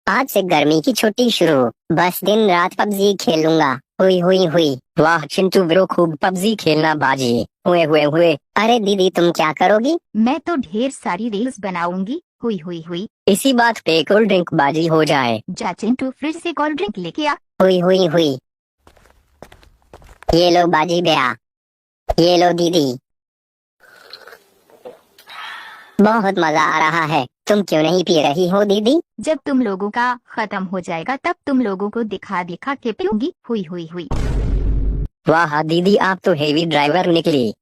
आज से गर्मी की छुट्टी शुरू। बस दिन रात पबजी खेलूंगा। हुई हुई हुई। वाह चिंटू ब्रो, खूब पबजी खेलना बाजी। हुए हुए हुए। अरे दीदी तुम क्या करोगी? मैं तो ढेर सारी रील्स बनाऊंगी। हुई हुई हुई। इसी बात पे कोल्ड ड्रिंक बाजी हो जाए। जा चिंटू फ्रिज से कोल्ड ड्रिंक लेके आ। हुई हुई हुई। ये लो बाजी भैया। ये लो दीदी। बहुत मजा आ रहा है। तुम क्यों नहीं पी रही हो दीदी? जब तुम लोगों का खत्म हो जाएगा तब तुम लोगों को दिखा दिखा के पीऊंगी। हुई हुई हुई। वाह दीदी, आप तो हेवी ड्राइवर निकली।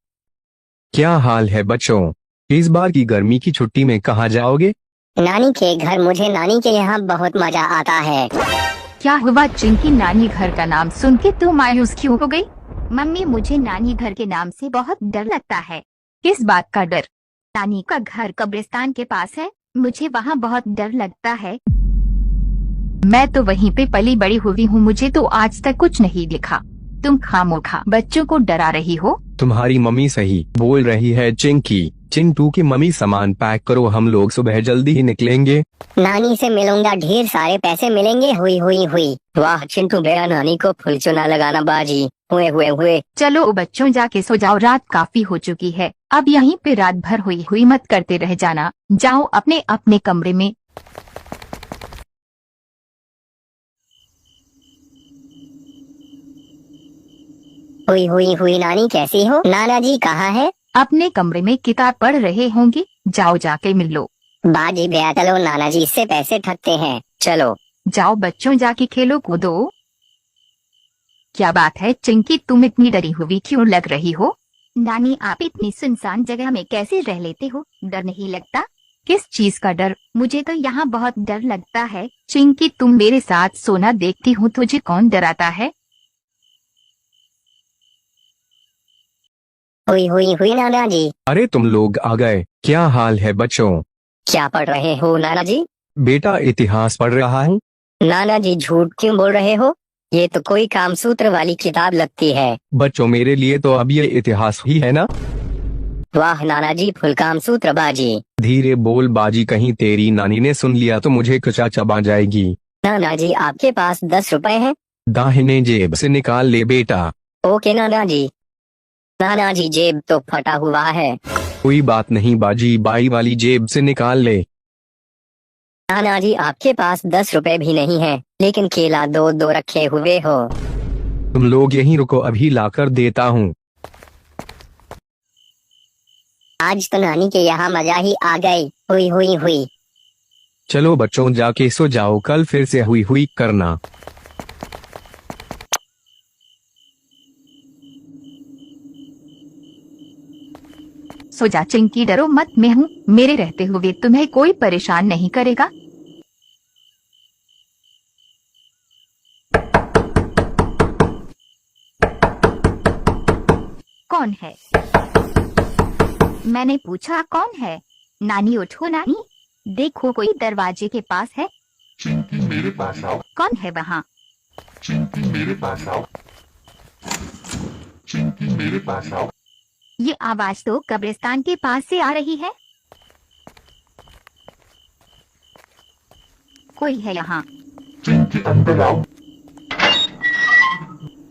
क्या हाल है बच्चों? इस बार की गर्मी की छुट्टी में कहाँ जाओगे? नानी के घर। मुझे नानी के यहाँ बहुत मजा आता है। क्या हुआ चिंकी, नानी घर का नाम सुन के तुम मायूस क्यों हो गई? मम्मी मुझे नानी घर के नाम से बहुत डर लगता है। किस बात का डर? नानी का घर कब्रिस्तान के पास है, मुझे वहाँ बहुत डर लगता है। मैं तो वहीं पे पली बड़ी हुई हूँ, मुझे तो आज तक कुछ नहीं दिखा। तुम खामोखा बच्चों को डरा रही हो। तुम्हारी मम्मी सही बोल रही है चिंकी। चिंटू की मम्मी सामान पैक करो, हम लोग सुबह जल्दी ही निकलेंगे। नानी से मिलूंगा, ढेर सारे पैसे मिलेंगे। हुई हुई हुई। वाह चिंटू भैया, नानी को फुल चुना लगाना बाजी। हुए हुए हुए। चलो बच्चों जाके सो जाओ, रात काफी हो चुकी है। अब यहीं पे रात भर हुई हुई मत करते रह जाना। जाओ अपने अपने कमरे में। हुई हुई हुई। नानी कैसी हो? नाना जी कहाँ है? अपने कमरे में किताब पढ़ रहे होंगे, जाओ जाके मिल लो। बाजी भैया चलो, नाना जी से पैसे ठगते हैं। चलो। जाओ बच्चों जाके खेलो कूदो। क्या बात है चिंकी, तुम इतनी डरी हुई क्यों लग रही हो? नानी आप इतनी सुनसान जगह में कैसे रह लेते हो, डर नहीं लगता? किस चीज का डर? मुझे तो यहाँ बहुत डर लगता है। चिंकी तुम मेरे साथ सोना, देखती हूँ तुझे कौन डराता है। हुई हुई हुई नाना जी। अरे तुम लोग आ गए। क्या हाल है बच्चों? क्या पढ़ रहे हो नाना जी? बेटा इतिहास पढ़ रहा हूँ। नाना जी झूठ क्यों बोल रहे हो? ये तो कोई कामसूत्र वाली किताब लगती है। बच्चों मेरे लिए तो अब ये इतिहास ही है ना। वाह नाना जी, फुल कामसूत्र बाजी। धीरे बोल बाजी, कहीं तेरी नानी ने सुन लिया तो मुझे कचा चबा जाएगी। नाना जी आपके पास 10 रुपए हैं? दाहिने जेब से निकाल ले बेटा। ओके नाना जी। नाना जी जेब तो फटा हुआ है। कोई बात नहीं बाजी, बाई वाली जेब से निकाल ले। नाना जी आपके पास 10 रुपए भी नहीं है, लेकिन केला दो दो रखे हुए हो। तुम लोग यहीं रुको, अभी लाकर देता हूँ। आज तो नानी के यहाँ मजा ही आ गई। हुई हुई हुई। चलो बच्चों जाके सो जाओ, कल फिर से हुई हुई करना। सो जा चिंकी, डरो मत, मैं हूँ, मेरे रहते हुए तुम्हें कोई परेशान नहीं करेगा। कौन है? मैंने पूछा कौन है? नानी उठो नानी, देखो कोई दरवाजे के पास है। चिंकी मेरे पास आओ। कौन है वहाँ? चिंकी मेरे पास आओ। चिंकी मेरे पास आओ। ये आवाज तो कब्रिस्तान के पास से आ रही है। कोई है यहाँ? चिंकी अंदर आओ।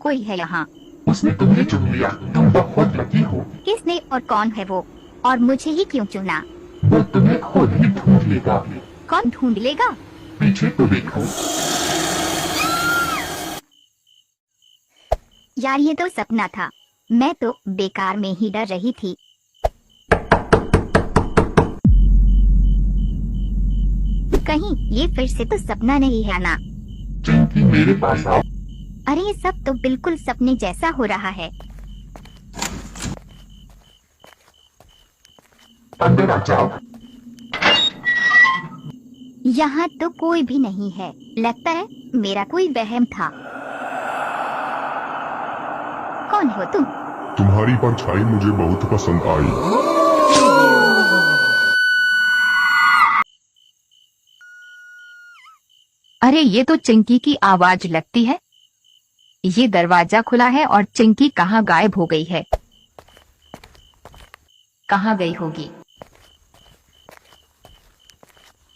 कोई है यहाँ? उसने तुम्हें चुन लिया, तुम बहुत लकी हो। किसने और कौन है वो? और मुझे ही क्यों चुना? वो तुम्हें खुद ही ढूंढ लेगा। कौन ढूंढ लेगा? पीछे तो देखो। यार ये तो सपना था, मैं तो बेकार में ही डर रही थी। कहीं ये फिर से तो सपना नहीं है ना? चिंकी मेरे पास आओ। अरे ये सब तो बिल्कुल सपने जैसा हो रहा है। अंदर आ जाओ। यहाँ तो कोई भी नहीं है, लगता है मेरा कोई वहम था। कौन हो तुम? तुम्हारी परछाई मुझे बहुत पसंद आई। अरे ये तो चिंकी की आवाज लगती है। ये दरवाजा खुला है और चिंकी कहाँ गायब हो गई है? कहाँ गई होगी?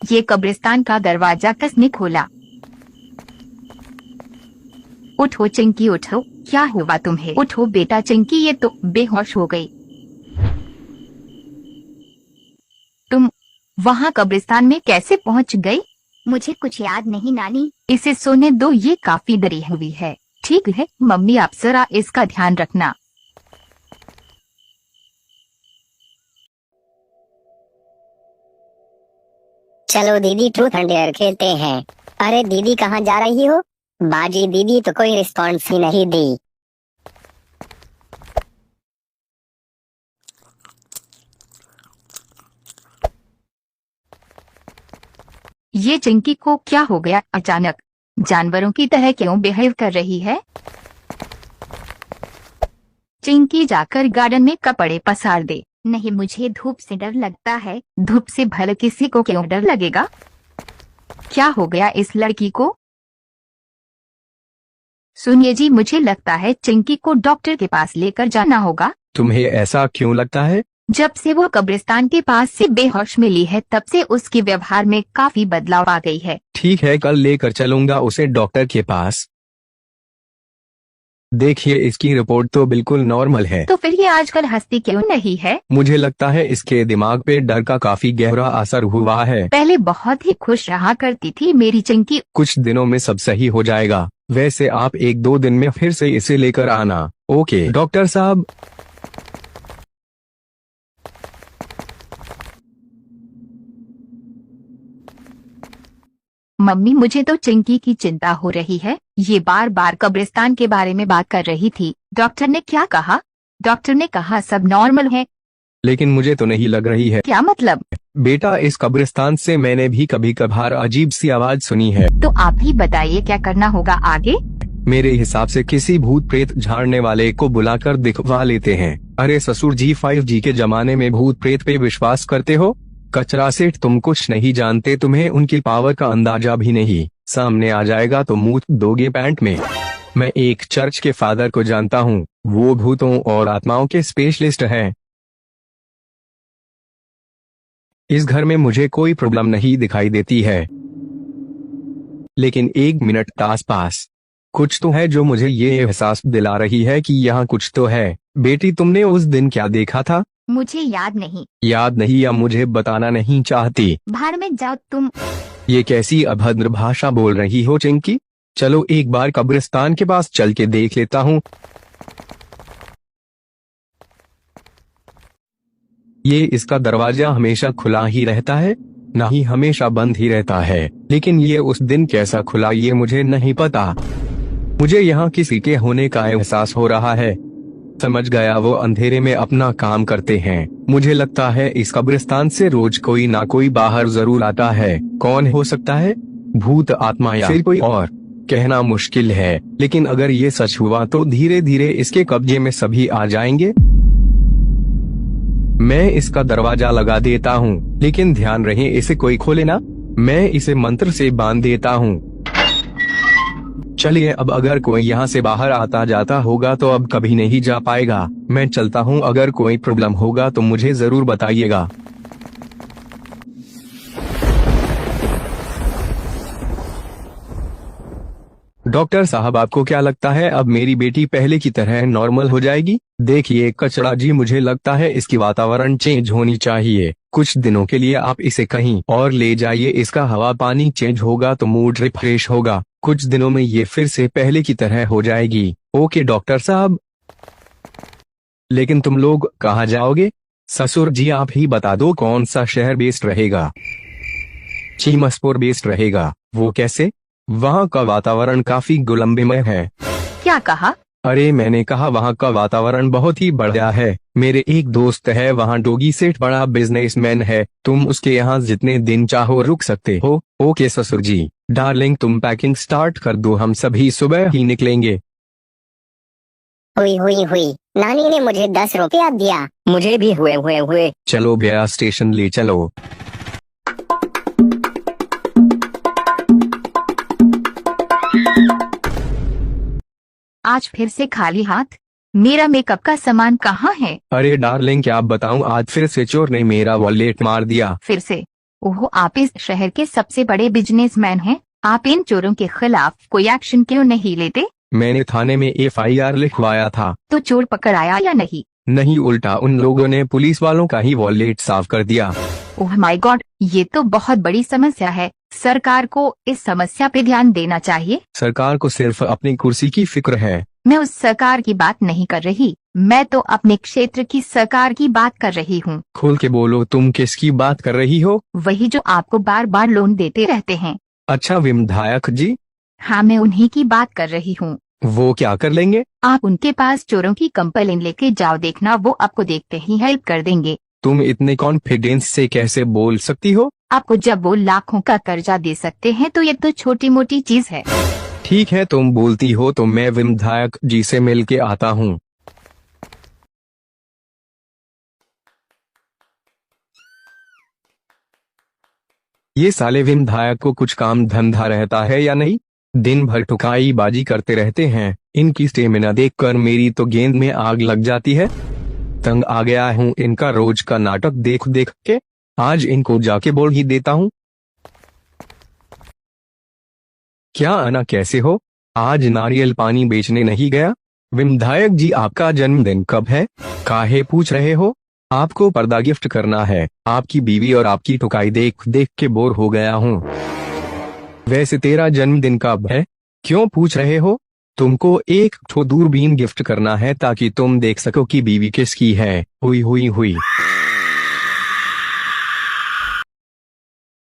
ये कब्रिस्तान का दरवाजा किसने खोला? उठो चिंकी उठो, क्या हुआ तुम्हें? उठो बेटा। चिंकी ये तो बेहोश हो गई। तुम वहाँ कब्रिस्तान में कैसे पहुँच गई? मुझे कुछ याद नहीं नानी। इसे सोने दो, ये काफी डरी हुई है। ठीक है मम्मी, आप जरा इसका ध्यान रखना। चलो दीदी ट्रूथ एंड डेयर खेलते हैं। अरे दीदी कहाँ जा रही हो? बाजी दीदी तो कोई रिस्पॉन्स ही नहीं दी। ये चिंकी को क्या हो गया अचानक? जानवरों की तरह क्यों बिहेव कर रही है? चिंकी जाकर गार्डन में कपड़े पसार दे। नहीं, मुझे धूप से डर लगता है। धूप से भले किसी को क्यों डर लगेगा? क्या हो गया इस लड़की को? सुनिए जी, मुझे लगता है चिंकी को डॉक्टर के पास लेकर जाना होगा। तुम्हें ऐसा क्यों लगता है? जब से वो कब्रिस्तान के पास से बेहोश मिली है तब से उसके व्यवहार में काफी बदलाव आ गई है। ठीक है, कल लेकर चलूंगा उसे डॉक्टर के पास। देखिए इसकी रिपोर्ट तो बिल्कुल नॉर्मल है। तो फिर ये आजकल हंसती क्यों नहीं है? मुझे लगता है इसके दिमाग पे डर का काफी गहरा असर हुआ है। पहले बहुत ही खुश रहा करती थी मेरी चिंकी। कुछ दिनों में सब सही हो जाएगा। वैसे आप 1-2 दिन में फिर से इसे लेकर आना। ओके डॉक्टर साहब। मम्मी, मुझे तो चिंकी की चिंता हो रही है। ये बार बार कब्रिस्तान के बारे में बात कर रही थी। डॉक्टर ने क्या कहा? डॉक्टर ने कहा सब नॉर्मल है। लेकिन मुझे तो नहीं लग रही है। क्या मतलब? बेटा इस कब्रिस्तान से मैंने भी कभी कभार अजीब सी आवाज सुनी है। तो आप ही बताइए क्या करना होगा आगे? मेरे हिसाब से किसी भूत प्रेत झाड़ने वाले को बुलाकर दिखवा लेते हैं। अरे ससुर जी, 5G के जमाने में भूत प्रेत पे विश्वास करते हो? कचरा सेठ, तुम कुछ नहीं जानते, तुम्हें उनकी पावर का अंदाजा भी नहीं। सामने आ जाएगा तो मुंह दोगे पैंट में। मैं एक चर्च के फादर को जानता हूँ, वो भूतों और आत्माओं के स्पेशलिस्ट हैं। इस घर में मुझे कोई प्रॉब्लम नहीं दिखाई देती है, लेकिन 1 मिनट आसपास कुछ तो है जो मुझे ये एहसास दिला रही है कि यहाँ कुछ तो है। बेटी तुमने उस दिन क्या देखा था? मुझे याद नहीं। याद नहीं या मुझे बताना नहीं चाहती? बाहर में जाओ तुम। ये कैसी अभद्र भाषा बोल रही हो चिंकी? चलो एक बार कब्रिस्तान के पास चल के देख लेता हूँ। ये इसका दरवाजा हमेशा खुला ही रहता है, ना ही हमेशा बंद ही रहता है। लेकिन ये उस दिन कैसा खुला ये मुझे नहीं पता। मुझे यहाँ किसी के होने का एहसास हो रहा है। समझ गया, वो अंधेरे में अपना काम करते हैं। मुझे लगता है इस कब्रिस्तान से रोज कोई ना कोई बाहर जरूर आता है। कौन हो सकता है? भूत, आत्मा या फिर कोई और? कहना मुश्किल है, लेकिन अगर ये सच हुआ तो धीरे धीरे इसके कब्जे में सभी आ जाएंगे। मैं इसका दरवाजा लगा देता हूँ, लेकिन ध्यान रहे इसे कोई खोले ना। मैं इसे मंत्र से बांध देता हूँ। चलिए, अब अगर कोई यहाँ से बाहर आता जाता होगा तो अब कभी नहीं जा पाएगा। मैं चलता हूँ, अगर कोई प्रॉब्लम होगा तो मुझे जरूर बताइएगा। डॉक्टर साहब, आपको क्या लगता है अब मेरी बेटी पहले की तरह नॉर्मल हो जाएगी? देखिए कचड़ा जी, मुझे लगता है इसकी वातावरण चेंज होनी चाहिए। कुछ दिनों के लिए आप इसे कहीं और ले जाइए, इसका हवा पानी चेंज होगा तो मूड रिफ्रेश होगा। कुछ दिनों में ये फिर से पहले की तरह हो जाएगी। ओके डॉक्टर साहब। लेकिन तुम लोग कहाँ जाओगे? ससुर जी आप ही बता दो, कौन सा शहर बेस्ड रहेगा? चीमसपुर बेस्ड रहेगा। वो कैसे? वहाँ का वातावरण काफी गुलंबीमय है। क्या कहा? अरे मैंने कहा वहाँ का वातावरण बहुत ही बढ़िया है। मेरे एक दोस्त है वहाँ, डोगी सेठ बड़ा बिजनेसमैन है। तुम उसके यहाँ जितने दिन चाहो रुक सकते हो। ओके ससुर जी। डार्लिंग तुम पैकिंग स्टार्ट कर दो, हम सभी सुबह ही निकलेंगे। हुई नानी ने मुझे 10 रुपया दिया। मुझे भी हुए। चलो भैया स्टेशन ले चलो। आज फिर से खाली हाथ? मेरा मेकअप का सामान कहाँ है? अरे डार्लिंग क्या बताऊं, आज फिर से चोर ने मेरा वॉलेट मार दिया। फिर से? ओह, आप इस शहर के सबसे बड़े बिजनेसमैन हैं। आप इन चोरों के खिलाफ कोई एक्शन क्यों नहीं लेते? मैंने थाने में FIR लिखवाया था। तो चोर पकड़ आया या नहीं? नहीं, उल्टा उन लोगों ने पुलिस वालों का ही वॉलेट साफ कर दिया। ओह माय गॉड, ये तो बहुत बड़ी समस्या है। सरकार को इस समस्या पे ध्यान देना चाहिए। सरकार को सिर्फ अपनी कुर्सी की फिक्र है। मैं उस सरकार की बात नहीं कर रही, मैं तो अपने क्षेत्र की सरकार की बात कर रही हूँ। खोल के बोलो, तुम किसकी बात कर रही हो? वही जो आपको बार बार लोन देते रहते हैं। अच्छा विधायक जी, हाँ, मैं उन्हीं की बात कर रही हूँ। वो क्या कर लेंगे? आप उनके पास चोरों की कंप्लेन लेके जाओ, देखना वो आपको देखते ही हेल्प कर देंगे। तुम इतने कॉन्फिडेंस से कैसे बोल सकती हो? आपको जब वो लाखों का कर्जा दे सकते हैं तो ये तो छोटी मोटी चीज है। ठीक है, तुम बोलती हो तो मैं विधायक जी से मिल के आता हूँ। ये साले विधायक को कुछ काम धंधा रहता है या नहीं? दिन भर ठुकाई बाजी करते रहते हैं। इनकी स्टेमिना देखकर मेरी तो गेंद में आग लग जाती है। तंग आ गया हूँ इनका रोज का नाटक देख देख के। आज इनको जाके बोल ही देता हूँ। क्या आना, कैसे हो? आज नारियल पानी बेचने नहीं गया? विधायक जी, आपका जन्मदिन कब है? काहे पूछ रहे हो? आपको पर्दा गिफ्ट करना है। आपकी बीवी और आपकी ठुकाई देख देख के बोर हो गया हूँ। वैसे तेरा जन्मदिन कब है? क्यों पूछ रहे हो? तुमको एक ठो दूरबीन गिफ्ट करना है ताकि तुम देख सको कि बीवी किसकी है। हुई हुई हुई।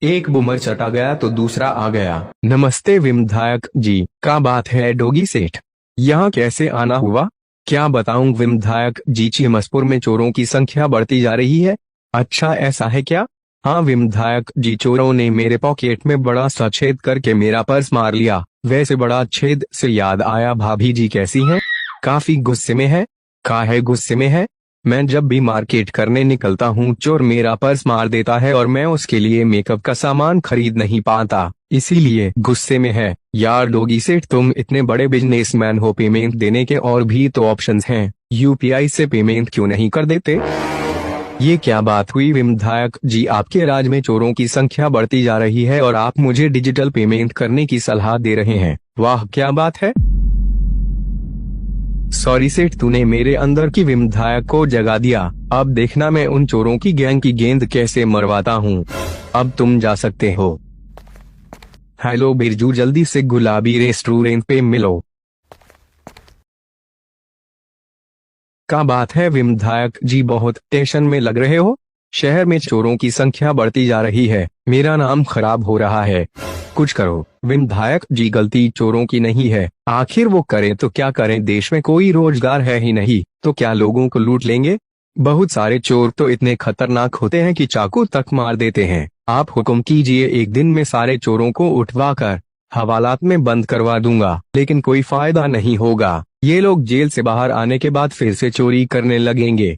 एक बूमर चटा गया तो दूसरा आ गया। नमस्ते विधायक जी, क्या बात है डोगी सेठ? यहाँ कैसे आना हुआ? क्या बताऊं विधायक जी, चिमसपुर में चोरों की संख्या बढ़ती जा रही है। अच्छा ऐसा है क्या? हाँ विधायक जी, चोरों ने मेरे पॉकेट में बड़ा सा छेद करके मेरा पर्स मार लिया। वैसे बड़ा छेद से याद आया, भाभी जी कैसी हैं? काफी गुस्से में है। काहे गुस्से में है? मैं जब भी मार्केट करने निकलता हूँ चोर मेरा पर्स मार देता है और मैं उसके लिए मेकअप का सामान खरीद नहीं पाता, इसीलिए गुस्से में है। यार डोगी सेठ, तुम इतने बड़े बिजनेसमैन हो, पेमेंट देने के और भी तो ऑप्शंस हैं। UPI से पेमेंट क्यों नहीं कर देते? ये क्या बात हुई विधायक जी, आपके राज्य में चोरों की संख्या बढ़ती जा रही है और आप मुझे डिजिटल पेमेंट करने की सलाह दे रहे हैं। वाह क्या बात है। सॉरी सेठ, तूने मेरे अंदर की विधायक को जगा दिया। अब देखना मैं उन चोरों की गैंग की गेंद कैसे मरवाता हूँ। अब तुम जा सकते हो। हेलो बिरजू, जल्दी से गुलाबी रेस्टोरेंट पे मिलो। क्या बात है विधायक जी, बहुत टेंशन में लग रहे हो? शहर में चोरों की संख्या बढ़ती जा रही है, मेरा नाम खराब हो रहा है। कुछ करो विधायक जी, गलती चोरों की नहीं है। आखिर वो करें तो क्या करें, देश में कोई रोजगार है ही नहीं, तो क्या लोगों को लूट लेंगे? बहुत सारे चोर तो इतने खतरनाक होते हैं कि चाकू तक मार देते हैं। आप हुक्म कीजिए, एक दिन में सारे चोरों को उठवा कर हवालात में बंद करवा दूंगा, लेकिन कोई फायदा नहीं होगा। ये लोग जेल से बाहर आने के बाद फिर से चोरी करने लगेंगे।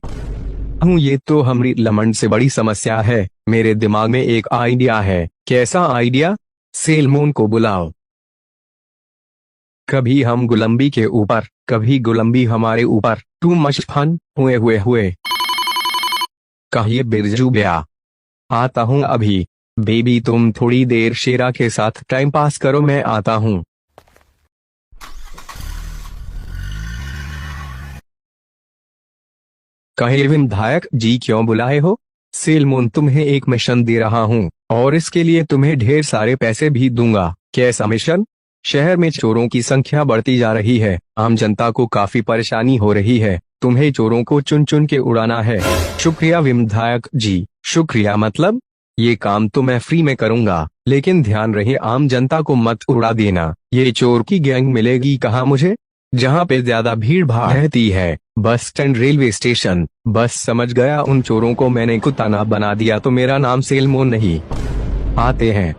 ये तो हमारी लमंड से बड़ी समस्या है। मेरे दिमाग में एक आइडिया है। कैसा आइडिया? सेलमोन को बुलाओ। कभी हम गुलंबी के ऊपर, कभी गुलंबी हमारे ऊपर। Too much fun. हुए कहिए बिरजू गया। आता हूँ अभी। बेबी तुम थोड़ी देर शेरा के साथ टाइम पास करो, मैं आता हूँ। कहे विधायक जी, क्यों बुलाए हो? सेलमोन, तुम्हें एक मिशन दे रहा हूँ और इसके लिए तुम्हें ढेर सारे पैसे भी दूंगा। कैसा मिशन? शहर में चोरों की संख्या बढ़ती जा रही है, आम जनता को काफी परेशानी हो रही है। तुम्हें चोरों को चुन चुन के उड़ाना है। शुक्रिया विधायक जी। शुक्रिया मतलब? ये काम तो मैं फ्री में करूंगा, लेकिन ध्यान रहे आम जनता को मत उड़ा देना। ये चोर की गैंग मिलेगी कहाँ मुझे? जहाँ पे ज्यादा भीड़ भाड़ रहती है, बस स्टैंड, रेलवे स्टेशन। बस समझ गया, उन चोरों को मैंने कुत्ता ना बना दिया तो मेरा नाम सेलमोन नहीं। आते हैं।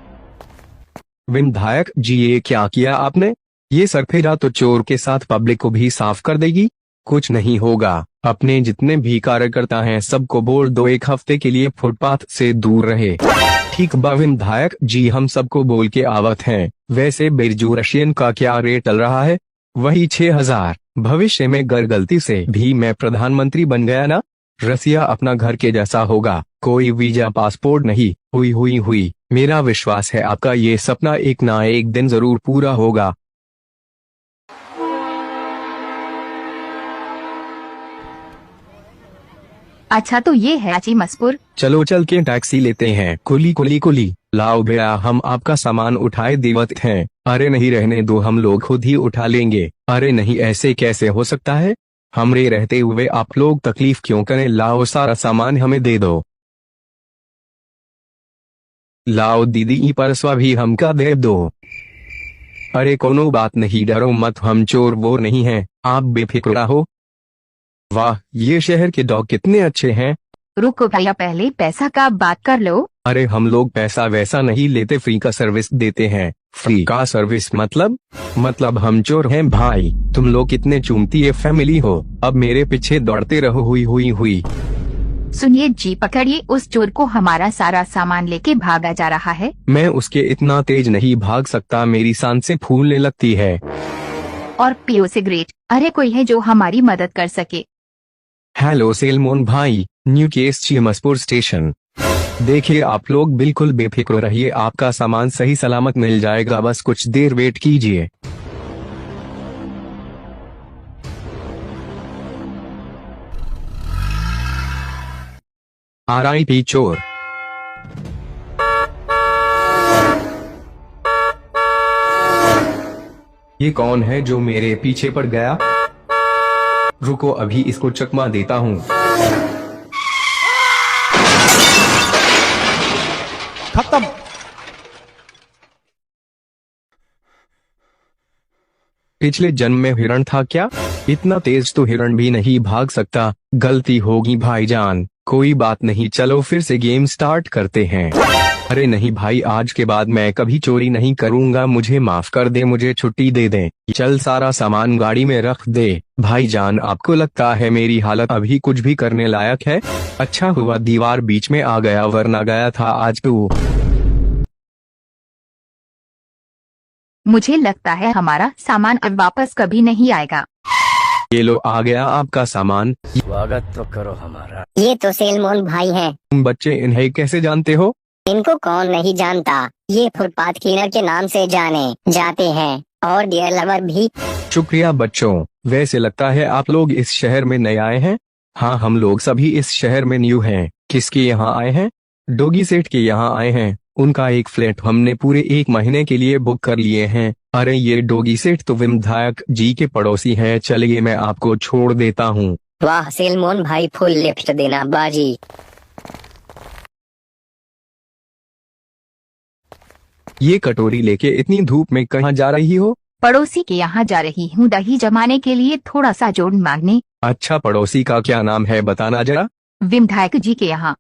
विधायक जी, ये क्या किया आपने? ये सरफेरा तो चोर के साथ पब्लिक को भी साफ कर देगी। कुछ नहीं होगा। अपने जितने भी कार्यकर्ता हैं सबको बोल दो एक हफ्ते के लिए फुटपाथ से दूर रहे। ठीक बा विधायक जी, हम सबको बोल के आवत हैं। वैसे बिरजू रशियन का क्या रेट चल रहा है? वही 6000। भविष्य में अगर गलती से भी मैं प्रधानमंत्री बन गया ना, रसिया अपना घर के जैसा होगा, कोई वीजा पासपोर्ट नहीं। हुई हुई हुई, मेरा विश्वास है आपका ये सपना एक ना एक दिन जरूर पूरा होगा। अच्छा तो ये है आची मसपुर। चलो चल के टैक्सी लेते हैं। कुली कुली कुली, लाओ भैया हम आपका सामान उठाए देवत हैं। अरे नहीं रहने दो, हम लोग खुद ही उठा लेंगे। अरे नहीं, ऐसे कैसे हो सकता है, हमरे रहते हुए आप लोग तकलीफ क्यों करें। लाओ सारा सामान हमें दे दो। लाओ दीदी ई परसवा भी हमका दे दो। अरे कोनो बात नहीं, डरो मत, हम चोर वोर नहीं हैं, आप बेफिक्र रहो। वाह, ये शहर के डॉग कितने अच्छे हैं। रुको भैया, पहले पैसा का बात कर लो। अरे हम लोग पैसा वैसा नहीं लेते, फ्री का सर्विस देते हैं। फ्री का सर्विस मतलब हम चोर हैं भाई। तुम लोग कितने चूमती है फैमिली हो, अब मेरे पीछे दौड़ते रहो। हुई हुई हुई। सुनिए जी, पकड़िए उस चोर को, हमारा सारा सामान लेके भागा जा रहा है। मैं उसके इतना तेज नहीं भाग सकता, मेरी सांसें फूलने लगती है। और पियो सिगरेट। अरे कोई है जो हमारी मदद कर सके। हेलो सेलमोन भाई, न्यू केस चिमसपुर स्टेशन। देखिए आप लोग बिल्कुल बेफिक्र रहिए, आपका सामान सही सलामत मिल जाएगा, बस कुछ देर वेट कीजिए। RIP चोर। ये कौन है जो मेरे पीछे पड़ गया। रुको अभी इसको चकमा देता हूँ। खत्म। पिछले जन्म में हिरण था क्या, इतना तेज तो हिरण भी नहीं भाग सकता। गलती होगी भाईजान, कोई बात नहीं, चलो फिर से गेम स्टार्ट करते हैं। अरे नहीं भाई, आज के बाद मैं कभी चोरी नहीं करूंगा, मुझे माफ कर दे, मुझे छुट्टी दे दे। चल सारा सामान गाड़ी में रख दे। भाईजान आपको लगता है मेरी हालत अभी कुछ भी करने लायक है। अच्छा हुआ दीवार बीच में आ गया, वरना गया था आज तू। मुझे लगता है हमारा सामान अब वापस कभी नहीं आएगा। ये लो आ गया आपका सामान। स्वागत तो करो हमारा। ये तो सेलमोन भाई हैं। तुम बच्चे इन्हें कैसे जानते हो। इनको कौन नहीं जानता, ये फुटपाथ क्लीनर के नाम से जाने जाते हैं, और डियर लवर भी। शुक्रिया बच्चों, वैसे लगता है आप लोग इस शहर में नए आए हैं। हाँ हम लोग सभी इस शहर में न्यू हैं। किसके यहाँ आए हैं। डोगी सेठ के यहाँ आए हैं। उनका एक फ्लैट हमने पूरे 1 महीने के लिए बुक कर लिए हैं। अरे ये डोगी सेठ तो विधायक जी के पड़ोसी हैं, चलिए मैं आपको छोड़ देता हूँ। वाह सेलमोन भाई, फुल लिफ्ट देना बाजी। ये कटोरी लेके इतनी धूप में कहाँ जा रही हो। पड़ोसी के यहाँ जा रही हूँ दही जमाने के लिए, थोड़ा सा जोड़ मांगने। अच्छा पड़ोसी का क्या नाम है बताना जरा। विधायक जी के यहाँ।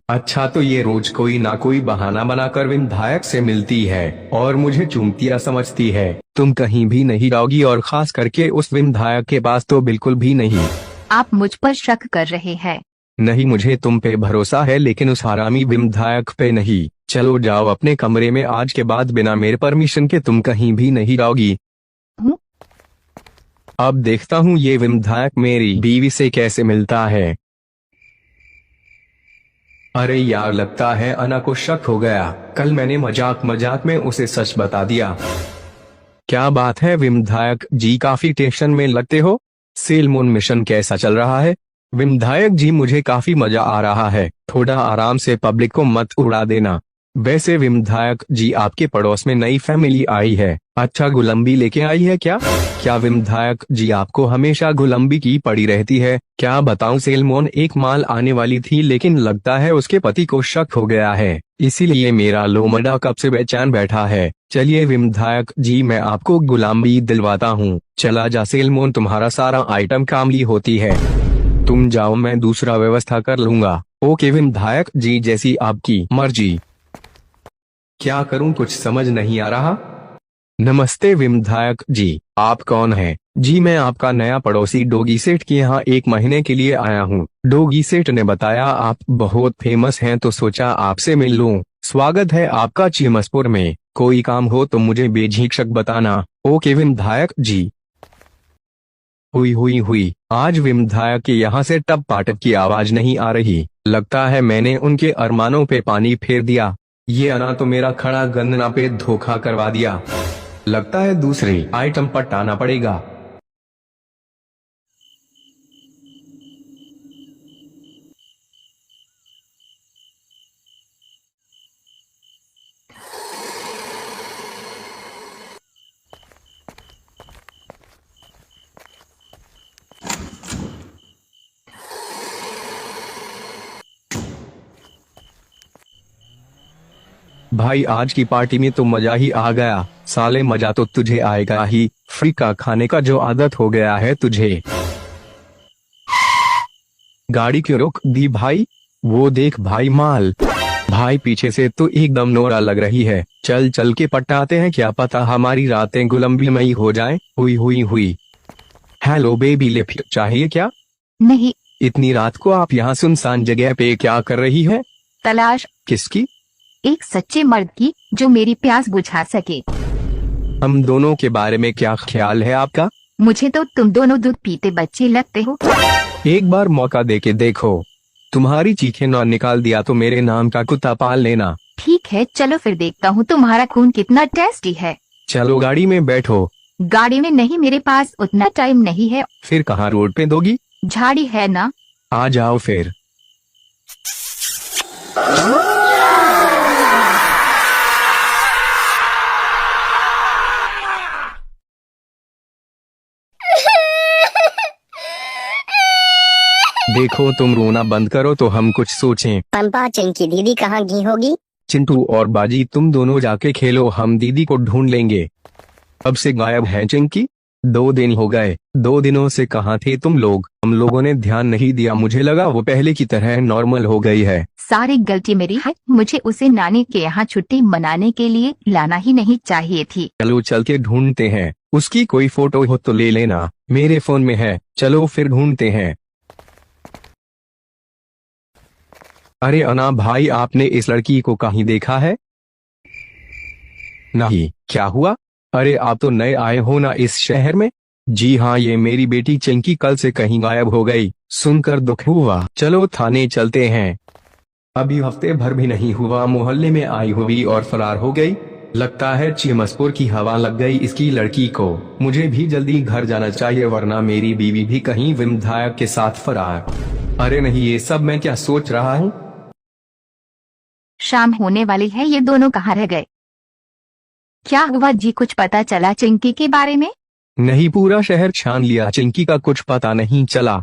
अच्छा तो ये रोज कोई ना कोई बहाना बनाकर विधायक से मिलती है और मुझे चूमतिया समझती है। तुम कहीं भी नहीं जाओगी, और खास करके उस विधायक के पास तो बिल्कुल भी नहीं। आप मुझ पर शक कर रहे हैं। नहीं, मुझे तुम पे भरोसा है, लेकिन उस हरामी विधायक पे नहीं। चलो जाओ अपने कमरे में, आज के बाद बिना मेरे परमिशन के तुम कहीं भी नहीं जाओगी। अब देखता हूँ ये विधायक मेरी बीवी से कैसे मिलता है। अरे यार, लगता है अना को शक हो गया। कल मैंने मजाक मजाक में उसे सच बता दिया। क्या बात है विधायक जी, काफी टेंशन में लगते हो। सेलमोन मिशन कैसा चल रहा है। विधायक जी मुझे काफी मजा आ रहा है, थोड़ा आराम से, पब्लिक को मत उड़ा देना। वैसे विधायक जी आपके पड़ोस में नई फैमिली आई है। अच्छा गुलंबी लेके आई है क्या। क्या विधायक जी आपको हमेशा गुलंबी की पड़ी रहती है। क्या बताऊं सेलमोन, एक माल आने वाली थी, लेकिन लगता है उसके पति को शक हो गया है, इसीलिए मेरा लोमड़ा कब से बेचैन बैठा है। चलिए विधायक जी मैं आपको गुलामी दिलवाता हूँ। चला जा सेलमोन, तुम्हारा सारा आइटम कामली होती है। तुम जाओ, मैं दूसरा व्यवस्था कर लूंगा। ओके विधायक जी, जैसी आपकी मर्जी। क्या करूं, कुछ समझ नहीं आ रहा। नमस्ते विधायक जी, आप कौन हैं। जी मैं आपका नया पड़ोसी डोगी सेठ के यहाँ 1 महीने के लिए आया हूँ। डोगी सेठ ने बताया आप बहुत फेमस हैं, तो सोचा आपसे मिल लूं। स्वागत है आपका चिमसपुर में, कोई काम हो तो मुझे बेझिझक बताना। ओके विधायक जी। हुई हुई हुई। आज विधायक के यहाँ से टप पाटप की आवाज नहीं आ रही। लगता है मैंने उनके अरमानों पे पानी फेर दिया। ये अना तो मेरा खड़ा गंदना पे धोखा करवा दिया। लगता है दूसरे आइटम पटाना पड़ेगा। भाई आज की पार्टी में तो मजा ही आ गया। साले मजा तो तुझे आएगा ही। फ्री का खाने का जो आदत हो गया है तुझे। गाड़ी क्यों रोक दी भाई? वो देख भाई माल। भाई पीछे से तो एकदम नोरा लग रही है। चल चल के पटाते हैं, क्या पता हमारी रातें गुलम्बीमयी हो जाएं। हुई हुई हुई। हेलो बेबी, लिफ्ट चाहिए क्या? नहीं। इतनी रात को आप यहाँ सुनसान जगह पे क्या कर रही है? तलाश। किसकी? एक सच्चे मर्द की जो मेरी प्यास बुझा सके। हम दोनों के बारे में क्या ख्याल है आपका? मुझे तो तुम दोनों दूध पीते बच्चे लगते हो। एक बार मौका देके देखो। तुम्हारी चीखें ना निकाल दिया तो मेरे नाम का कुत्ता पाल लेना। ठीक है, चलो फिर देखता हूँ तुम्हारा खून कितना टेस्टी है। चलो गाड़ी में बैठो। गाड़ी में नहीं, मेरे पास उतना टाइम नहीं है। फिर कहाँ रोड पे दोगी? झाड़ी है ना। आ जाओ फिर। देखो तुम रोना बंद करो तो हम कुछ सोचें। पंपा चिंकी दीदी कहाँ गई होगी? चिंटू और बाजी तुम दोनों जाके खेलो, हम दीदी को ढूंढ लेंगे। अब से गायब है चिंकी। 2 दिन हो गए। 2 दिनों से कहाँ थे तुम लोग? हम लोगों ने ध्यान नहीं दिया। मुझे लगा वो पहले की तरह नॉर्मल हो गई है। सारी गलती मेरी है। मुझे उसे नानी के यहाँ छुट्टी मनाने के लिए लाना ही नहीं चाहिए थी। चलो चल के ढूंढते हैं। उसकी कोई फोटो हो तो ले लेना, मेरे फोन में है। चलो फिर ढूंढते हैं। अरे अना भाई, आपने इस लड़की को कहीं देखा है? नहीं, क्या हुआ? अरे आप तो नए आए हो ना इस शहर में? जी हाँ, ये मेरी बेटी चिंकी कल से कहीं गायब हो गई। सुनकर दुख हुआ। चलो थाने चलते हैं। अभी हफ्ते भर भी नहीं हुआ, मोहल्ले में आई हुई और फरार हो गई। लगता है चिमसपुर की हवा लग गई इसकी लड़की को। मुझे भी जल्दी घर जाना चाहिए वरना मेरी बीवी भी कहीं विधायक के साथ फरार। अरे नहीं, ये सब मैं क्या सोच रहा हूँ? शाम होने वाली है, ये दोनों कहाँ रह गए? क्या हुआ जी, कुछ पता चला चिंकी के बारे में? नहीं, पूरा शहर छान लिया, चिंकी का कुछ पता नहीं चला।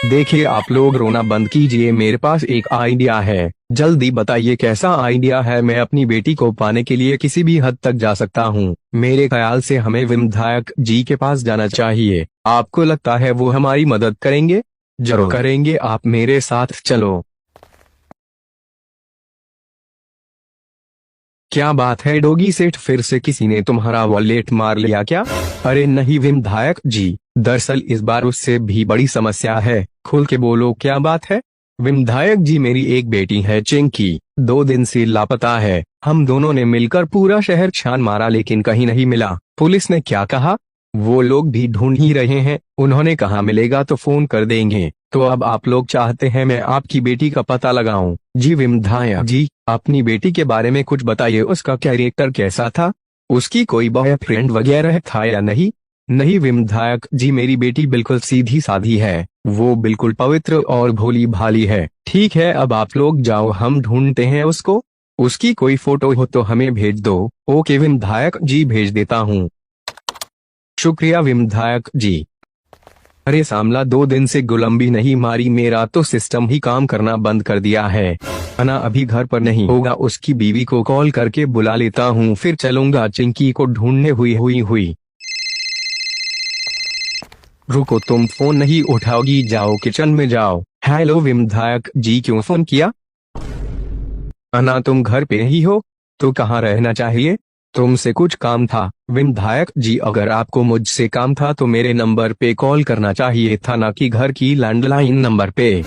देखिए आप लोग रोना बंद कीजिए, मेरे पास एक आइडिया है। जल्दी बताइए कैसा आइडिया है? मैं अपनी बेटी को पाने के लिए किसी भी हद तक जा सकता हूँ। मेरे ख्याल से हमें विधायक जी के पास जाना चाहिए। आपको लगता है वो हमारी मदद करेंगे? जरूर करेंगे, आप मेरे साथ चलो। क्या बात है डोगी सेठ, फिर से किसी ने तुम्हारा वॉलेट मार लिया क्या? अरे नहीं विधायक जी, दरअसल इस बार उससे भी बड़ी समस्या है। खुल के बोलो क्या बात है? विधायक जी, मेरी एक बेटी है चिंकी, 2 दिन से लापता है। हम दोनों ने मिलकर पूरा शहर छान मारा लेकिन कहीं नहीं मिला। पुलिस ने क्या कहा? वो लोग भी ढूंढ ही रहे हैं। उन्होंने कहा मिलेगा तो फोन कर देंगे। तो अब आप लोग चाहते हैं मैं आपकी बेटी का पता लगाऊं? जी विधायक जी, अपनी बेटी के बारे में कुछ बताइए। उसका कैरेक्टर कैसा था? उसकी कोई बॉयफ्रेंड वगैरह था या नहीं? नहीं विधायक जी, मेरी बेटी बिल्कुल सीधी साधी है। वो बिल्कुल पवित्र और भोली भाली है। ठीक है, अब आप लोग जाओ, हम ढूंढते हैं उसको। उसकी कोई फोटो हो तो हमें भेज दो। ओके विधायक जी, भेज देता हूँ। शुक्रिया विधायक जी। अरे सामला, 2 दिन से गुलंबी नहीं मारी, मेरा तो सिस्टम ही काम करना बंद कर दिया है। अना अभी घर पर नहीं होगा, उसकी बीवी को कॉल करके बुला लेता हूँ, फिर चलूंगा चिंकी को ढूंढने। हुई। रुको, तुम फोन नहीं उठाओगी? जाओ किचन में जाओ। हेलो विधायक जी, क्यों फोन किया? अना तुम घर पे ही हो? तो कहाँ रहना चाहिए? तुमसे कुछ काम था। विधायक जी, अगर आपको मुझसे काम था तो मेरे नंबर पे कॉल करना चाहिए था, ना कि घर की लैंडलाइन नंबर पे।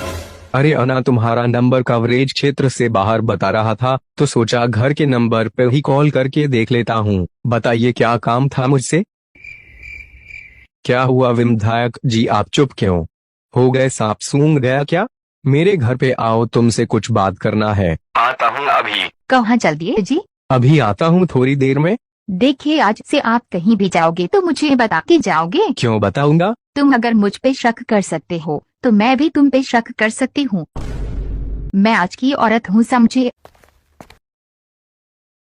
अरे अना, तुम्हारा नंबर कवरेज क्षेत्र से बाहर बता रहा था तो सोचा घर के नंबर पे ही कॉल करके देख लेता हूँ। बताइए क्या काम था मुझसे? क्या हुआ विधायक जी, आप चुप क्यों हो गए? सांप सूंघ गया क्या? मेरे घर पे आओ, तुमसे कुछ बात करना है। आता हूँ अभी। कहाँ चल दिए जी? अभी आता हूँ थोड़ी देर में। देखिए, आज से आप कहीं भी जाओगे तो मुझे बता के जाओगे। क्यों बताऊंगा? तुम अगर मुझ पे शक कर सकते हो तो मैं भी तुम पे शक कर सकती हूँ। मैं आज की औरत हूँ, समझे?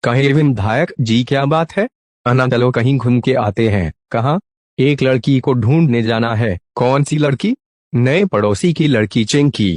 कहे विधायक जी, क्या बात है? अन्ना चलो कहीं घूम के आते हैं। कहाँ? एक लड़की को ढूंढने जाना है। कौन सी लड़की? नए पड़ोसी की लड़की चिंकी।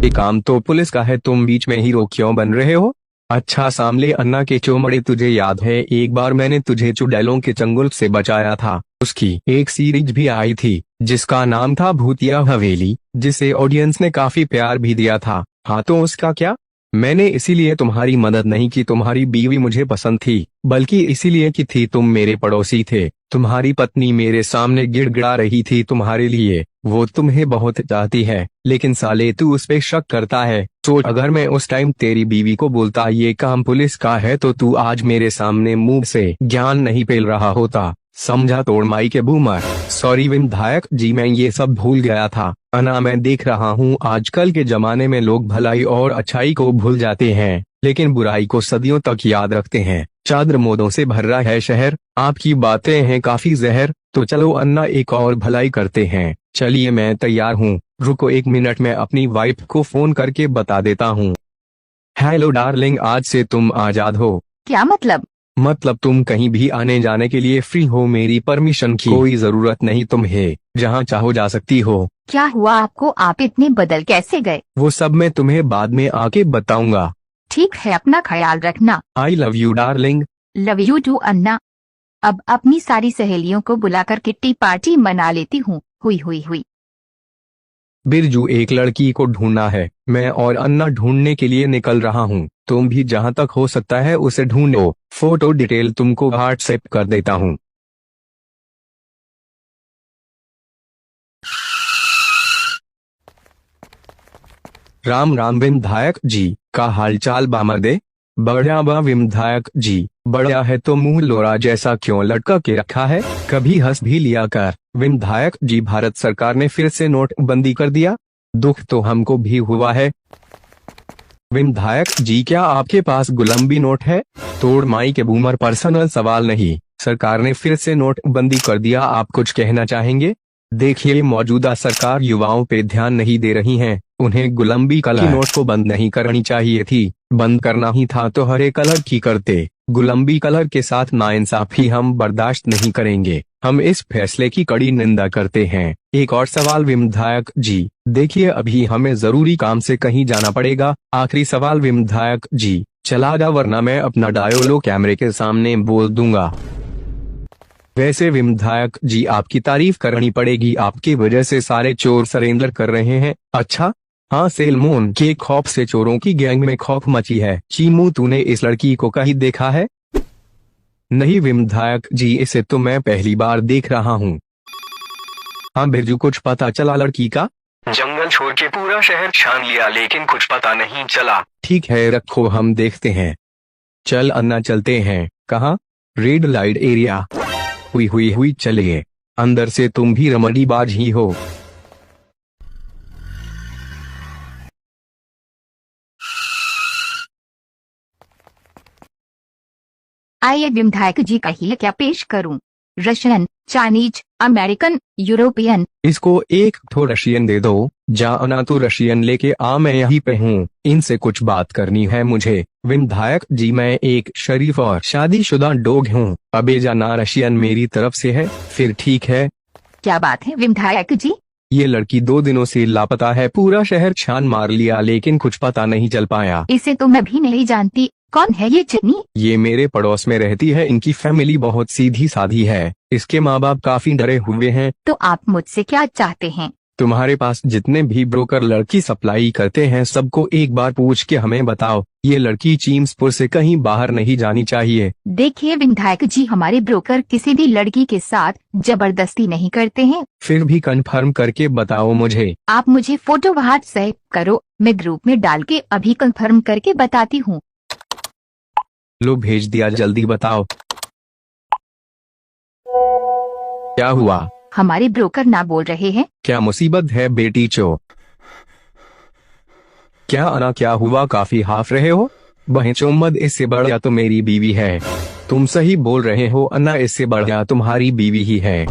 ये काम तो पुलिस का है, तुम बीच में हीरो क्यों बन रहे हो? अच्छा सामले अन्ना के चोमड़े, तुझे याद है एक बार मैंने तुझे चुड़ैलों के चंगुल से बचाया था? उसकी एक सीरीज भी आई थी जिसका नाम था भूतिया हवेली, जिसे ऑडियंस ने काफी प्यार भी दिया था। हाँ तो उसका क्या? मैंने इसीलिए तुम्हारी मदद नहीं की, तुम्हारी बीवी मुझे पसंद थी, बल्कि इसीलिए कि थी तुम मेरे पड़ोसी थे। तुम्हारी पत्नी मेरे सामने गिड़गिड़ा रही थी तुम्हारे लिए, वो तुम्हें बहुत चाहती है, लेकिन साले तू उस पे शक करता है। सोच, अगर मैं उस टाइम तेरी बीवी को बोलता ये काम पुलिस का है तो तू आज मेरे सामने मुंह से ज्ञान नहीं पेल रहा होता। समझा? तोड़ माई के बूमर। सॉरी विधायक जी, मैं ये सब भूल गया था। अन्ना, मैं देख रहा हूँ आजकल के जमाने में लोग भलाई और अच्छाई को भूल जाते हैं, लेकिन बुराई को सदियों तक याद रखते हैं। चादर मोदों से भर रहा है शहर, आपकी बातें हैं काफी जहर। तो चलो अन्ना, एक और भलाई करते हैं। चलिए मैं तैयार हूँ, रुको 1 मिनट में अपनी वाइफ को फोन करके बता देता हूँ। हेलो डार्लिंग, आज से तुम आजाद हो। क्या मतलब? मतलब तुम कहीं भी आने जाने के लिए फ्री हो, मेरी परमिशन की कोई जरूरत नहीं, तुम्हें जहाँ चाहो जा सकती हो। क्या हुआ आपको? आप इतने बदल कैसे गए? वो सब मैं तुम्हें बाद में आके बताऊंगा। ठीक है, अपना ख्याल रखना। I love you darling. Love you too Anna. अब अपनी सारी सहेलियों को बुलाकर किट्टी पार्टी मना लेती हूँ। हुई हुई हुई। बिरजू, एक लड़की को ढूंढना है, मैं और अन्ना ढूंढने के लिए निकल रहा हूँ। तुम भी जहाँ तक हो सकता है उसे ढूंढो। फोटो डिटेल तुमको व्हाट्सएप कर देता हूँ। राम राम विधायक जी, का हालचाल बामर्दे? बढ़िया बा विधायक जी, बढ़िया है। तो मुंह लोरा जैसा क्यों लटका के रखा है? कभी हंस भी लिया कर। विधायक जी, भारत सरकार ने फिर से नोटबंदी कर दिया, दुख तो हमको भी हुआ है। विधायक जी, क्या आपके पास गुलाबी नोट है? तोड़ माई के बूमर, पर्सनल सवाल नहीं। सरकार ने फिर से नोटबंदी कर दिया, आप कुछ कहना चाहेंगे? देखिए, मौजूदा सरकार युवाओं पे ध्यान नहीं दे रही है। उन्हें गुलाबी कलर की नोट को बंद नहीं करनी चाहिए थी, बंद करना ही था तो हरे कलर की करते। गुलाबी कलर के साथ नाइंसाफी हम बर्दाश्त नहीं करेंगे। हम इस फैसले की कड़ी निंदा करते हैं। एक और सवाल विधायक जी, देखिए अभी हमें जरूरी काम से कहीं जाना पड़ेगा। आखिरी सवाल विधायक जी, चला जा वरना मैं अपना डायलॉग कैमरे के सामने बोल दूंगा। वैसे विधायक जी, आपकी तारीफ करनी पड़ेगी, आपकी वजह से सारे चोर सरेंडर कर रहे हैं। अच्छा हाँ, सेलमोन के खौफ से चोरों की गैंग में खौफ मची है। चीमू, तूने इस लड़की को कहीं देखा है? नहीं विधायक जी, इसे तो मैं पहली बार देख रहा हूँ। हाँ बिरजू, कुछ पता चला लड़की का? जंगल छोड़ के पूरा शहर छान लिया लेकिन कुछ पता नहीं चला। ठीक है, रखो हम देखते हैं। चल अन्ना, चलते हैं। कहाँ? Red light area. हुई हुई हुई, चलिए। अंदर से तुम भी रमणीबाज ही हो। आइए विधायक जी, कहिए क्या पेश करूं? Russian, Chinese, American, European? इसको एक तो रशियन दे दो। जा अन्ना, तो रशियन लेके आ, मैं यहीं पे हूँ। इनसे कुछ बात करनी है मुझे। विधायक जी, मैं एक शरीफ और शादीशुदा डॉग हूँ। अबे जाना, रशियन मेरी तरफ से है। फिर ठीक है। क्या बात है विधायक जी? ये लड़की 2 दिनों से लापता है, पूरा शहर छान मार लिया लेकिन कुछ पता नहीं चल पाया। इसे तो मैं भी नहीं जानती। कौन है ये चिन्नी? ये मेरे पड़ोस में रहती है। इनकी फैमिली बहुत सीधी साधी है। इसके माँ बाप काफी डरे हुए हैं। तो आप मुझसे क्या चाहते हैं? तुम्हारे पास जितने भी ब्रोकर लड़की सप्लाई करते हैं सबको एक बार पूछ के हमें बताओ। ये लड़की चीम्सपुर से कहीं बाहर नहीं जानी चाहिए। देखिए विधायक जी, हमारे ब्रोकर किसी भी लड़की के साथ जबरदस्ती नहीं करते हैं। फिर भी कंफर्म करके बताओ मुझे। आप मुझे फोटो व्हाट्सएप करो, मैं ग्रुप में डाल के अभी कंफर्म करके बताती हूँ। लो भेज दिया, जल्दी बताओ। क्या हुआ? हमारे ब्रोकर ना बोल रहे हैं। क्या मुसीबत है बेटी चो? क्या अना, क्या हुआ? काफी हाफ रहे हो। बहन चोमद, इससे बढ़िया तो मेरी बीवी है। तुम सही बोल रहे हो अन्ना, इससे बढ़िया तुम्हारी बीवी ही है।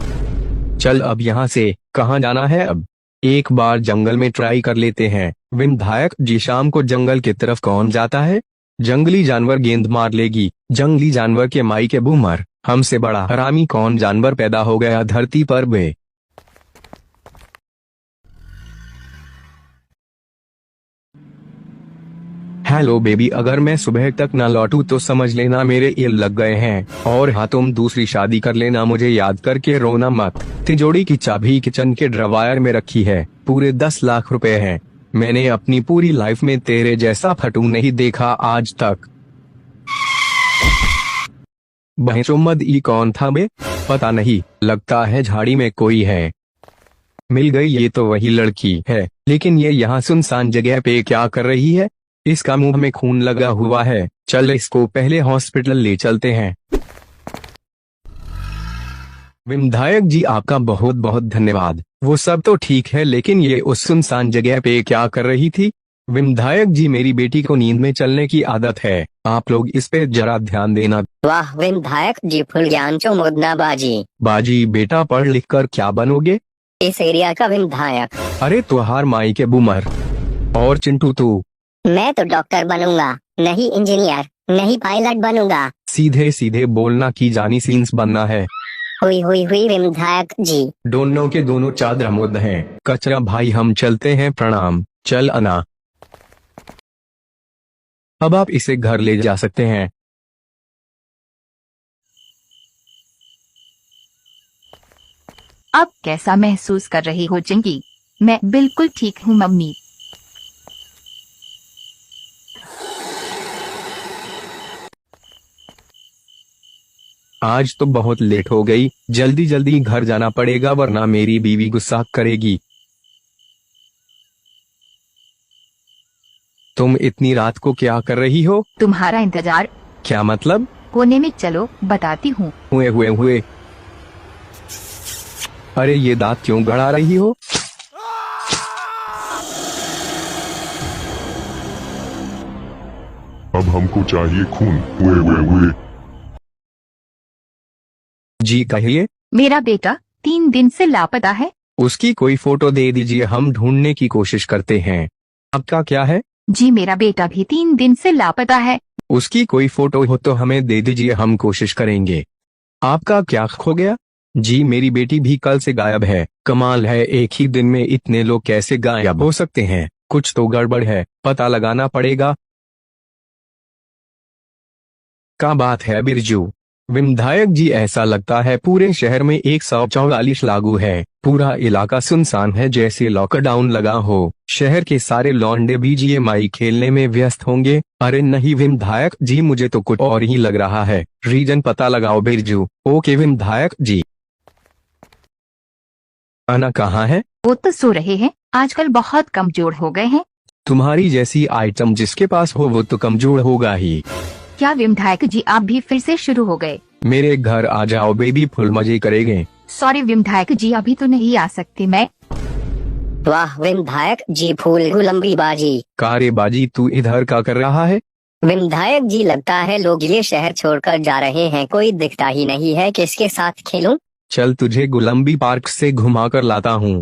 चल अब यहाँ से कहाँ जाना है? अब एक बार जंगल में ट्राई कर लेते हैं। विधायक जी, शाम को जंगल की तरफ कौन जाता है? जंगली जानवर गेंद मार लेगी। जंगली जानवर के माई के बूमर, हमसे बड़ा हरामी कौन जानवर पैदा हो गया धरती पर बे? हेलो बेबी, अगर मैं सुबह तक ना लौटूं तो समझ लेना मेरे ईल लग गए हैं। और हाँ, तुम दूसरी शादी कर लेना, मुझे याद करके रोना मत। तिजोरी की चाबी किचन के ड्रॉयर में रखी है। पूरे 10 लाख रुपए हैं। मैंने अपनी पूरी लाइफ में तेरे जैसा फटू नहीं देखा आज तक। बहचोमद, ई कौन था बे? पता नहीं, लगता है झाड़ी में कोई है। मिल गई, ये तो वही लड़की है। लेकिन ये यहाँ सुनसान जगह पे क्या कर रही है? इसका मुंह में खून लगा हुआ है। चल इसको पहले हॉस्पिटल ले चलते हैं। विधायक जी, आपका बहुत बहुत धन्यवाद। वो सब तो ठीक है, लेकिन ये उस सुनसान जगह पे क्या कर रही थी? विधायक जी, मेरी बेटी को नींद में चलने की आदत है, आप लोग इस पे जरा ध्यान देना। वाह विधायक जी, फुल ज्ञान चो मुदना बाजी। बाजी बेटा, पढ़ लिख कर क्या बनोगे? इस एरिया का विधायक। अरे तुहार माई के बूमर। और चिंटू तू? मैं तो डॉक्टर बनूंगा, नहीं इंजीनियर, नहीं पायलट बनूंगा। सीधे सीधे बोलना की जानी सीन्स बनना है। हुई विधायक जी। दोनों के दोनों चादर मुद हैं। कचरा भाई, हम चलते हैं, प्रणाम। चल अना, अब आप इसे घर ले जा सकते हैं। अब कैसा महसूस कर रही हो चिंकी? मैं बिल्कुल ठीक हूँ मम्मी। आज तो बहुत लेट हो गई, जल्दी जल्दी घर जाना पड़ेगा वरना मेरी बीवी गुस्सा करेगी। तुम इतनी रात को क्या कर रही हो? तुम्हारा इंतजार। क्या मतलब? कोने में चलो, बताती हूँ। हुए। अरे ये दांत क्यों गड़ा रही हो? अब हमको चाहिए खून। हुए। जी कहिए। मेरा बेटा 3 दिन से लापता है। उसकी कोई फोटो दे दीजिए, हम ढूंढने की कोशिश करते हैं। आपका क्या है? जी मेरा बेटा भी 3 दिन से लापता है। उसकी कोई फोटो हो तो हमें दे दीजिए, हम कोशिश करेंगे। आपका क्या खो गया? जी मेरी बेटी भी कल से गायब है। कमाल है, एक ही दिन में इतने लोग कैसे गायब हो सकते हैं? कुछ तो गड़बड़ है, पता लगाना पड़ेगा। क्या बात है बिरजू? विधायक जी, ऐसा लगता है पूरे शहर में 144 लागू है। पूरा इलाका सुनसान है, जैसे लॉकडाउन लगा हो। शहर के सारे लौंडे बीजीएमआई खेलने में व्यस्त होंगे। अरे नहीं विधायक जी, मुझे तो कुछ और ही लग रहा है। रीजन पता लगाओ बिरजू। ओके विधायक जी। अना कहाँ है? वो तो सो रहे हैं, आजकल बहुत कमजोर हो गए हैं। तुम्हारी जैसी आइटम जिसके पास हो वो तो कमजोर होगा ही। क्या विधायक जी, आप भी फिर से शुरू हो गए? मेरे घर आ जाओ बेबी, फुल मजे करेंगे। सॉरी विधायक जी, अभी तो नहीं आ सकती मैं। वाह विधायक जी, फूल गुलंबी बाजी। कारे बाजी, तू इधर क्या कर रहा है? विधायक जी, लगता है लोग ये शहर छोड़कर जा रहे हैं, कोई दिखता ही नहीं है, किसके साथ खेलूं? चल तुझे गुलंबी पार्क से घुमा कर लाता हूँ।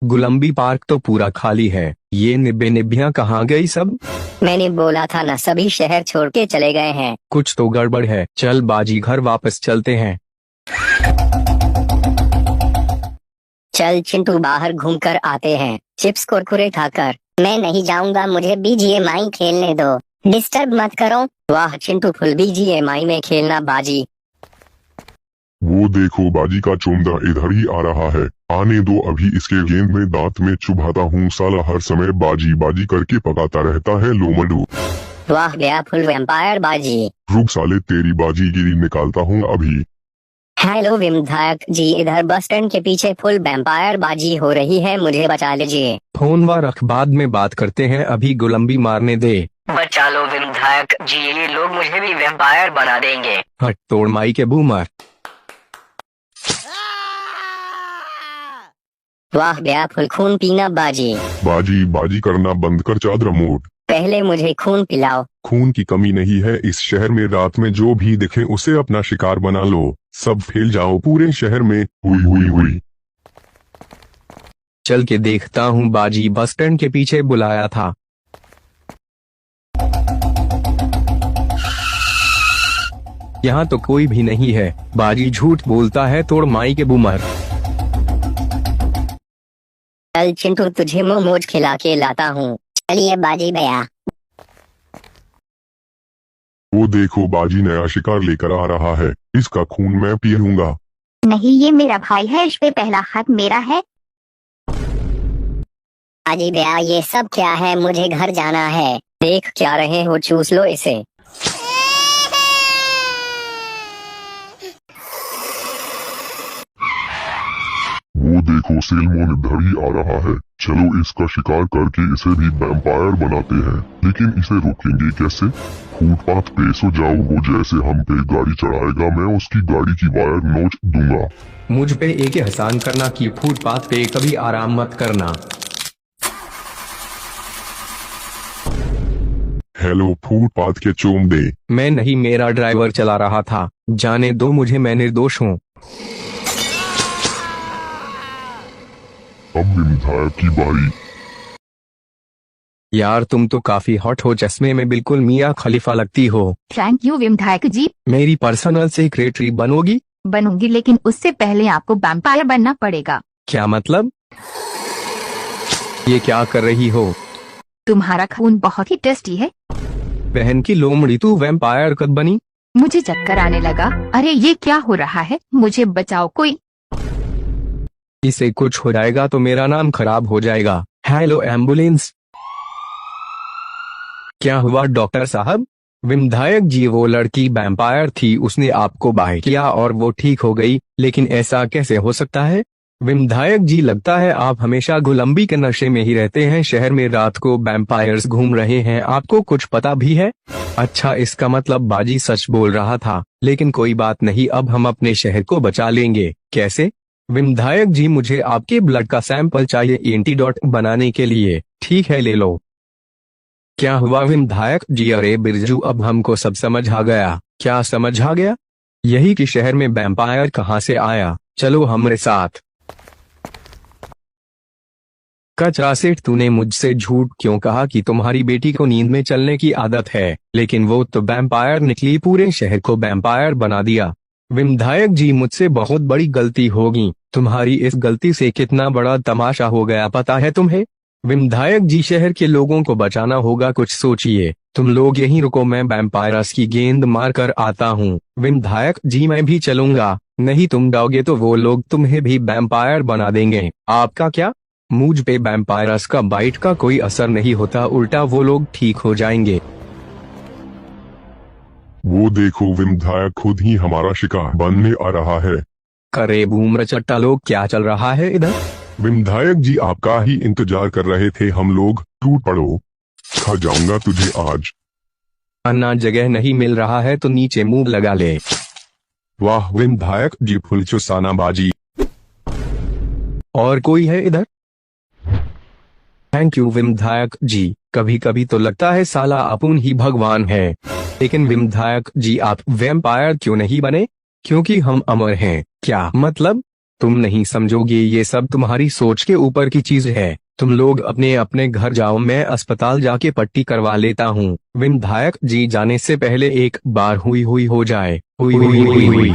गुलंबी पार्क तो पूरा खाली है। ये निब्बियां कहाँ गई सब? मैंने बोला था ना, सभी शहर छोड़ के चले गए हैं। कुछ तो गड़बड़ है। चल बाजी, घर वापस चलते हैं। चल चिंटू, बाहर घूमकर आते हैं, चिप्स कुरकुरे खाकर। मैं नहीं जाऊंगा, मुझे बीजीएमआई खेलने दो, डिस्टर्ब मत करो। वाह चिंटू, फुल बीजीएमआई में खेलना बाजी। वो देखो बाजी का चोंदा इधर ही आ रहा है, आने दो, अभी इसके गेंद में दांत में चुभाता हूँ। साला हर समय बाजी बाजी करके पकाता रहता है लोमड़ू। वाह गया फुल वैम्पायर बाजी। रुक साले, तेरी बाजीगिरी निकालता हूँ अभी। हेलो विधायक जी, इधर बस स्टैंड के पीछे फुल वैम्पायर बाजी हो रही है, मुझे बचा लीजिए। फोन व रख, बाद में बात करते हैं, अभी गुलंबी मारने दे। बचा लो विधायक जी, ये लोग मुझे भी वैम्पायर बना देंगे। हट तोड़ माई के बूमर। वाह गया फुल खून पीना बाजी। बाजी बाजी करना बंद कर चादर मोड़। पहले मुझे खून पिलाओ। खून की कमी नहीं है इस शहर में, रात में जो भी दिखे उसे अपना शिकार बना लो। सब फैल जाओ पूरे शहर में। हुई हुई हुई। चल के देखता हूँ, बाजी बस स्टैंड के पीछे बुलाया था। यहाँ तो कोई भी नहीं है। बाजी झूठ बोलता है, तोड़ माई के बूमर। चल चिंटू, तुझे मोमोज खिला के लाता हूँ। चलिए बाजी भैया। वो देखो बाजी नया शिकार लेकर आ रहा है, इसका खून मैं पीऊंगा। नहीं, ये मेरा भाई है, इस पे पहला हक मेरा है। बाजी भैया, ये सब क्या है? मुझे घर जाना है। देख क्या रहे हो, चूस लो इसे। वो देखो सेल्मोन इधर ही आ रहा है। चलो इसका शिकार करके इसे भी वैम्पायर बनाते हैं, लेकिन इसे रोकेंगे कैसे? फुटपाथ पे सो जाओ, वो जैसे हम पे गाड़ी चढ़ाएगा मैं उसकी गाड़ी की वायर नोच दूंगा। मुझ पे एक एहसान करना कि फुटपाथ पे कभी आराम मत करना। हेलो फुटपाथ के चोम दे। मैं नहीं, मेरा ड्राइवर चला रहा था, जाने दो मुझे, मैं निर्दोष हूँ। अब विधायक की बारी। यार तुम तो काफी हॉट हो, चश्मे में बिल्कुल मियाँ खलीफा लगती हो। थैंक यू विधायक जी। मेरी पर्सनल सेक्रेटरी बनोगी? बनूंगी, लेकिन उससे पहले आपको वैम्पायर बनना पड़ेगा। क्या मतलब? ये क्या कर रही हो? तुम्हारा खून बहुत ही टेस्टी है। बहन की लोमड़ी, तू वैम्पायर कब बनी? मुझे चक्कर आने लगा। अरे ये क्या हो रहा है, मुझे बचाओ कोई। इसे कुछ हो जाएगा तो मेरा नाम खराब हो जाएगा। Hello ambulance. क्या हुआ डॉक्टर साहब? विधायक जी, वो लड़की वैम्पायर थी, उसने आपको बाय किया और वो ठीक हो गई, लेकिन ऐसा कैसे हो सकता है? विधायक जी, लगता है आप हमेशा गुलंबी के नशे में ही रहते हैं। शहर में रात को वैम्पायर्स घूम रहे हैं, आपको कुछ पता भी है? अच्छा, इसका मतलब बाजी सच बोल रहा था, लेकिन कोई बात नहीं, अब हम अपने शहर को बचा लेंगे। कैसे? विधायक जी, मुझे आपके ब्लड का सैंपल चाहिए एंटीडोट बनाने के लिए। ठीक है, ले लो। क्या हुआ विधायक जी? अरे बिरजू, अब हमको सब समझ आ गया। क्या समझ आ गया? यही कि शहर में वैम्पायर कहाँ से आया। चलो हमारे साथ। कचरा सेठ, तूने मुझसे झूठ क्यों कहा कि तुम्हारी बेटी को नींद में चलने की आदत है? लेकिन वो तो वैम्पायर निकली, पूरे शहर को वैम्पायर बना दिया। विधायक जी, मुझसे बहुत बड़ी गलती होगी। तुम्हारी इस गलती से कितना बड़ा तमाशा हो गया पता है तुम्हें? विधायक जी, शहर के लोगों को बचाना होगा, कुछ सोचिए। तुम लोग यहीं रुको, मैं वैम्पायरस की गेंद मार कर आता हूँ। विधायक जी, मैं भी चलूंगा। नहीं, तुम जाओगे तो वो लोग तुम्हें भी वैम्पायर बना देंगे। आपका क्या? मुझ पे वैम्पायरस का बाइट का कोई असर नहीं होता, उल्टा वो लोग ठीक हो जाएंगे। वो देखो विधायक खुद ही हमारा शिकार बनने आ रहा है। करे बूमर चट्टा लोग, क्या चल रहा है इधर? विधायक जी, आपका ही इंतजार कर रहे थे हम लोग। टूट पड़ो, खा जाऊंगा तुझे आज। अन्ना जगह नहीं मिल रहा है तो नीचे मुंह लगा ले। वाह विधायक जी, फुल चुसाना बाजी। और कोई है इधर? थैंक यू विधायक जी। कभी कभी तो लगता है साला अपुन ही भगवान है। लेकिन विधायक जी, आप वैम्पायर क्यों नहीं बने? क्योंकि हम अमर हैं। क्या मतलब? तुम नहीं समझोगे, ये सब तुम्हारी सोच के ऊपर की चीज है। तुम लोग अपने अपने घर जाओ, मैं अस्पताल जाके पट्टी करवा लेता हूँ। विधायक जी, जाने से पहले एक बार हुई हो जाए। हुई।